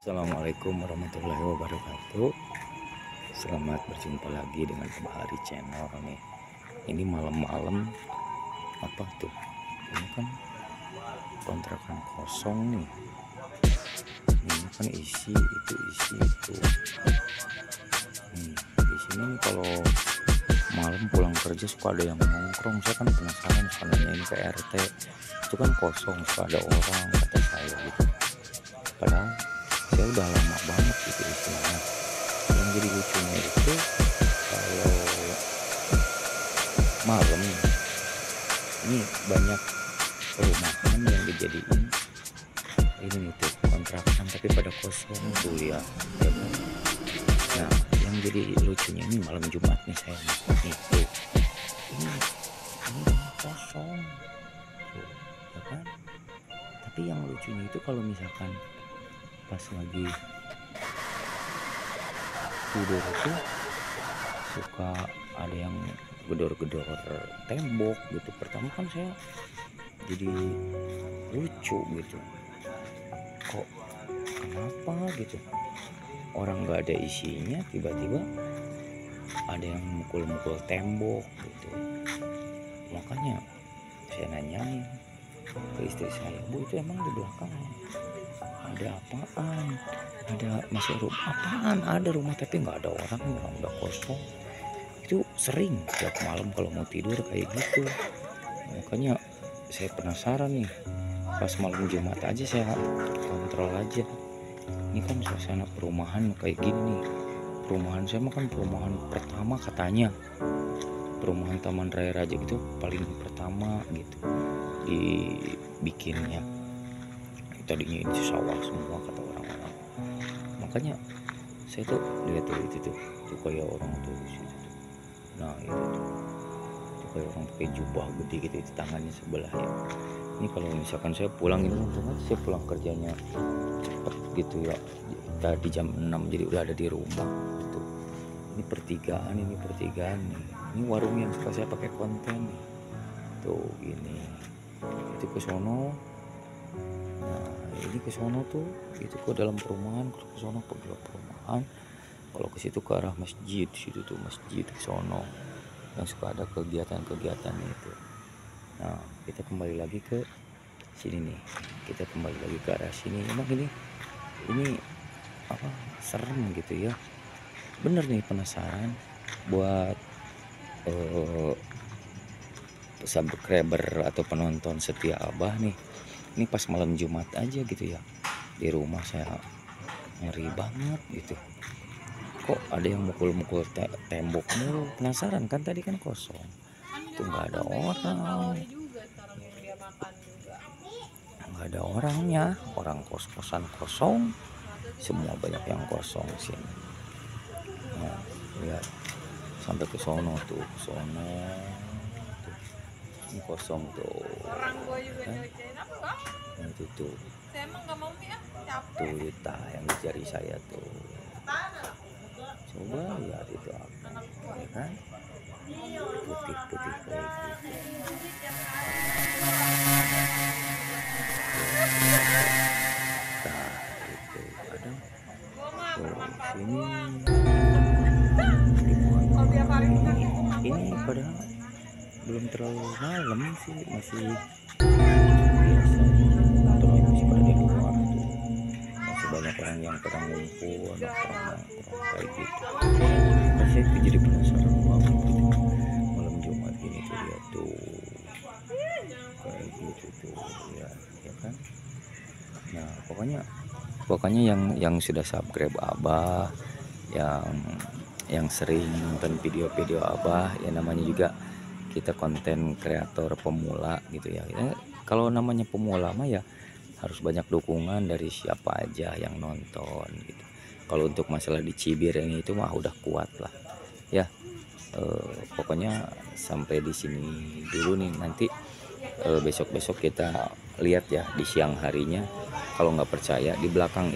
Assalamualaikum warahmatullahi wabarakatuh. Selamat berjumpa lagi dengan Bahari Channel nih. Ini malam-malam apa tuh? Ini kan kontrakan kosong nih. Ini kan isi itu isi itu. Di sini nih kalau malam pulang kerja suka ada yang nongkrong. Saya kan penasaran sebenarnya ini ke RT. Itu kan kosong, suka ada orang kata saya gitu. Padahal saya udah lama banget gitu istilahnya. Yang jadi lucunya itu kalau malam ini banyak perumahan yang dijadiin ini nih tuh kontrakan tapi pada kosong tuh ya, ya kan? Nah yang jadi lucunya ini malam Jumat nih saya nih tuh ini rumah kosong tuh ya kan. Tapi yang lucunya itu kalau misalkan pas lagi tidur itu suka ada yang gedor-gedor tembok gitu. Pertama kan saya jadi lucu gitu, kok kenapa gitu, orang nggak ada isinya tiba-tiba ada yang mukul-mukul tembok gitu. Makanya saya nanyain ke istri saya, Bu itu emang di belakang ada apaan, ada masih rumah apaan, ada rumah tapi nggak ada orang udah kosong. Itu sering tiap malam kalau mau tidur kayak gitu. Makanya saya penasaran nih, pas malam Jumat aja saya kontrol aja. Ini kan suasana perumahan kayak gini nih. Perumahan saya mah kan perumahan pertama katanya, perumahan Taman Raya Raja itu paling pertama gitu dibikinnya. Tadinya ini sawah semua kata orang-orang. Makanya saya tuh lihat tuh itu tuh kayak orang tuh di situ tuh. Nah itu kayak orang pakai jubah gede gitu, itu tangannya sebelah ya. Ini kalau misalkan saya pulang ini otomatis saya pulang kerjanya cepet gitu ya. Tadi jam 6 jadi udah ada di rumah gitu. Ini pertigaan nih. Ini warung yang suka saya pakai konten nih. Tuh ini. Itu ke sono. Nah ini ke sono tuh itu ke dalam perumahan, ke sono ke dalam perumahan. Kalau ke situ ke arah masjid, situ tuh masjid ke sono yang suka ada kegiatan-kegiatan itu. Nah kita kembali lagi ke sini nih, kita kembali lagi ke arah sini. Emang ini apa serem gitu ya, bener nih penasaran buat subscriber atau penonton setia Abah nih. Ini pas malam Jumat aja gitu ya, di rumah saya ngeri banget gitu. Kok ada yang mukul-mukul tembok mulu. Penasaran kan, tadi kan kosong. Itu nggak ada orang. Nggak ada orangnya. Orang kos-kosan kosong. Semua banyak yang kosong sini. Nah, lihat sampai ke sono tuh, ke sono. Ini kosong tuh. Orang gua juga nyariin apa bang? Nah, itu tuh. Saya emang nggak mau nih ya, capek. Tuh Lita yang dicari saya tuh. Coba lihat itu apa, ya kan? Putih kayak gitu. Nah itu ada. Tuh ini padahal belum terlalu malam sih, masih biasa. Motornya masih pada di luar tuh, masih banyak orang yang pada ngumpul, orang kayak gitu. Nah, saya jadi penasaran banget gitu. Malam Jumat gini tuh lihat tuh kayak gitu tuh ya, ya kan. Nah pokoknya yang sudah subscribe Abah, yang sering nonton video-video Abah, ya namanya juga kita konten kreator pemula gitu ya. Kalau namanya pemula mah ya harus banyak dukungan dari siapa aja yang nonton gitu. Kalau untuk masalah di Cibir ini itu mah udah kuat lah ya. Pokoknya sampai di sini dulu nih, nanti besok-besok kita lihat ya di siang harinya. Kalau nggak percaya, di belakang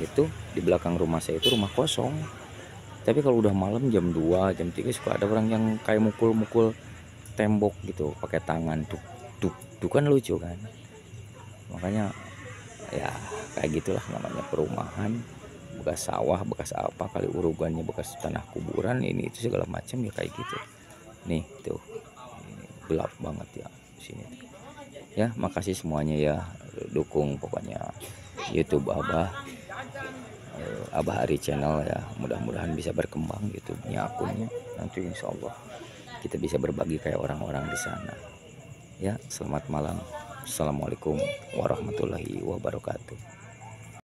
rumah saya itu rumah kosong. Tapi kalau udah malam jam 2, jam 3 suka ada orang yang kayak mukul-mukul tembok gitu pakai tangan tuh kan lucu kan. Makanya ya kayak gitulah namanya perumahan. bekas sawah, bekas apa kali urugannya, bekas tanah kuburan ini itu segala macam ya kayak gitu. Nih tuh ini gelap banget ya di sini tuh. Ya makasih semuanya ya, dukung pokoknya YouTube Abah Ari channel ya, mudah-mudahan bisa berkembang YouTube-nya, akunnya nanti insya Allah kita bisa berbagi kayak orang-orang di sana ya. Selamat malam, assalamualaikum warahmatullahi wabarakatuh.